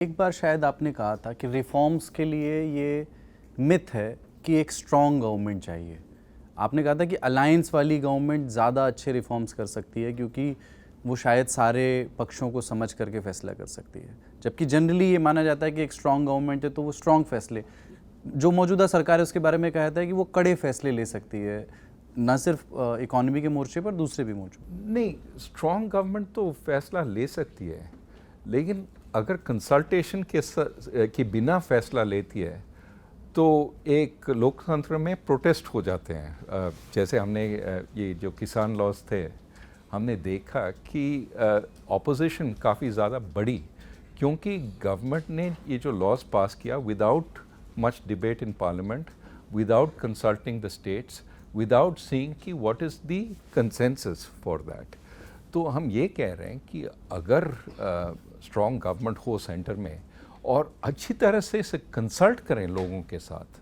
एक बार शायद आपने कहा था कि रिफॉर्म्स के लिए ये मिथ है कि एक स्ट्रॉन्ग गवर्नमेंट चाहिए। आपने कहा था कि अलायंस वाली गवर्नमेंट ज़्यादा अच्छे रिफॉर्म्स कर सकती है क्योंकि वो शायद सारे पक्षों को समझ करके फैसला कर सकती है, जबकि जनरली ये माना जाता है कि एक स्ट्रॉन्ग गवर्नमेंट है तो वो स्ट्रॉन्ग फैसले, जो मौजूदा सरकार है उसके बारे में कहता है कि वो कड़े फैसले ले सकती है, न सिर्फ इकोनॉमी के मोर्चे पर, दूसरे भी मोर्चों पर। नहीं, स्ट्रॉन्ग गवर्नमेंट तो फैसला ले सकती है, लेकिन अगर कंसल्टेशन के बिना फैसला लेती है तो एक लोकतंत्र में प्रोटेस्ट हो जाते हैं। जैसे हमने ये जो किसान लॉज थे, हमने देखा कि ऑपोजिशन काफ़ी ज़्यादा बढ़ी क्योंकि गवर्नमेंट ने ये जो लॉज पास किया without much debate in parliament, without consulting the states, without seeing कि what is the consensus for that. तो हम ये कह रहे हैं कि अगर स्ट्रॉन्ग गवर्नमेंट हो सेंटर में और अच्छी तरह से इसे कंसल्ट करें लोगों के साथ,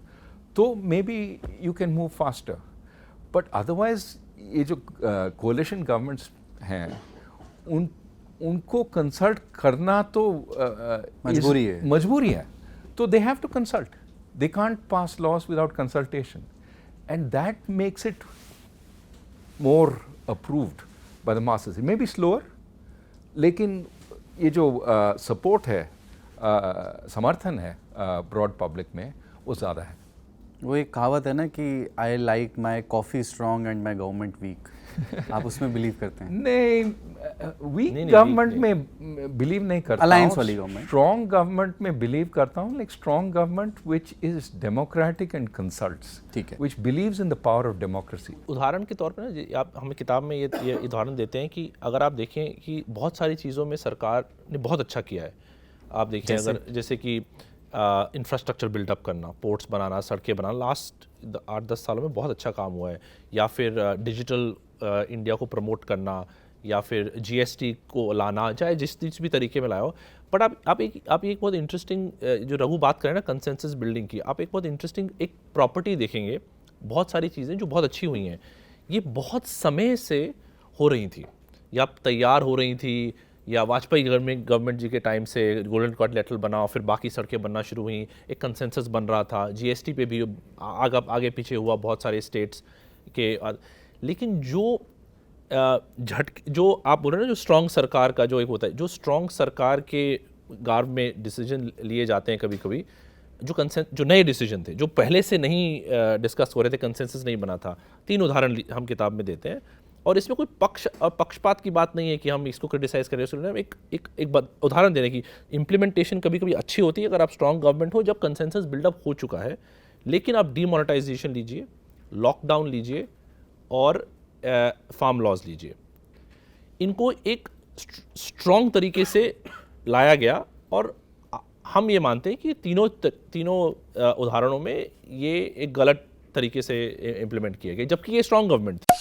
तो may be you can move faster. But otherwise ये जो कोalition गवर्नमेंट्स हैं उनको कंसल्ट करना तो मजबूरी है। तो they have to consult, they can't pass laws without consultation, and that makes it more approved by the masses. May be slower, लेकिन ये जो सपोर्ट है, समर्थन है ब्रॉड पब्लिक में, वो ज़्यादा है। वो एक कहावत है ना कि I like my coffee strong and my government weak. आप उसमें बिलीव करते हैं? नहीं, वीक गवर्नमेंट में बिलीव नहीं करता हूँ। अलायंस वाली गवर्नमेंट, स्ट्रॉन्ग गवर्नमेंट में बिलीव करता हूँ, like strong government which is democratic and consults, ठीक है, which believes in the power of democracy. उदाहरण के तौर पर ना, आप हमें किताब में ये उदाहरण देते हैं कि अगर आप देखें कि बहुत सारी चीज़ों में सरकार ने बहुत अच्छा किया है। आप देखें अगर जैसे कि इंफ्रास्ट्रक्चर बिल्डअप करना, पोर्ट्स बनाना, सड़कें बनाना, लास्ट 8-10 सालों में बहुत अच्छा काम हुआ है। या फिर डिजिटल इंडिया को प्रमोट करना, या फिर जीएसटी को लाना, चाहे जिस भी तरीके में लाया हो। बट आप एक बहुत इंटरेस्टिंग, जो रघु बात करें ना कंसेंसस बिल्डिंग की, आप एक बहुत इंटरेस्टिंग एक प्रॉपर्टी देखेंगे। बहुत सारी चीज़ें जो बहुत अच्छी हुई हैं, ये बहुत समय से हो रही थी या तैयार हो रही थी, या वाजपेयी गवर्नमेंट जी के टाइम से गोल्डन क्वाड्रिलेटरल बना, फिर बाकी सड़कें बनना शुरू हुई, एक कंसेंसस बन रहा था। जीएसटी पे भी आगे पीछे हुआ बहुत सारे स्टेट्स के। लेकिन जो जो आप बोल रहे हैं ना, जो स्ट्रॉन्ग सरकार का जो एक होता है, जो स्ट्रॉन्ग सरकार के गार्व में डिसीजन लिए जाते हैं कभी कभी, जो नए डिसीजन थे, जो पहले से नहीं डिस्कस हो रहे थे, कंसेंसस नहीं बना था। 3 उदाहरण हम किताब में देते हैं, और इसमें कोई पक्षपात की बात नहीं है कि हम इसको क्रिटिसाइज कर रहे हैं। एक उदाहरण देने की, इम्प्लीमेंटेशन कभी कभी अच्छी होती है अगर आप स्ट्रॉन्ग गवर्नमेंट हो, जब कंसेंसस बिल्डअप हो चुका है। लेकिन आप डीमोनेटाइजेशन लीजिए, लॉकडाउन लीजिए, और फार्म लॉज लीजिए, इनको एक स्ट्रॉन्ग तरीके से लाया गया, और हम ये मानते हैं कि तीनों उदाहरणों में ये एक गलत तरीके से इम्प्लीमेंट किए गए, जबकि ये स्ट्रॉन्ग गवर्नमेंट थी।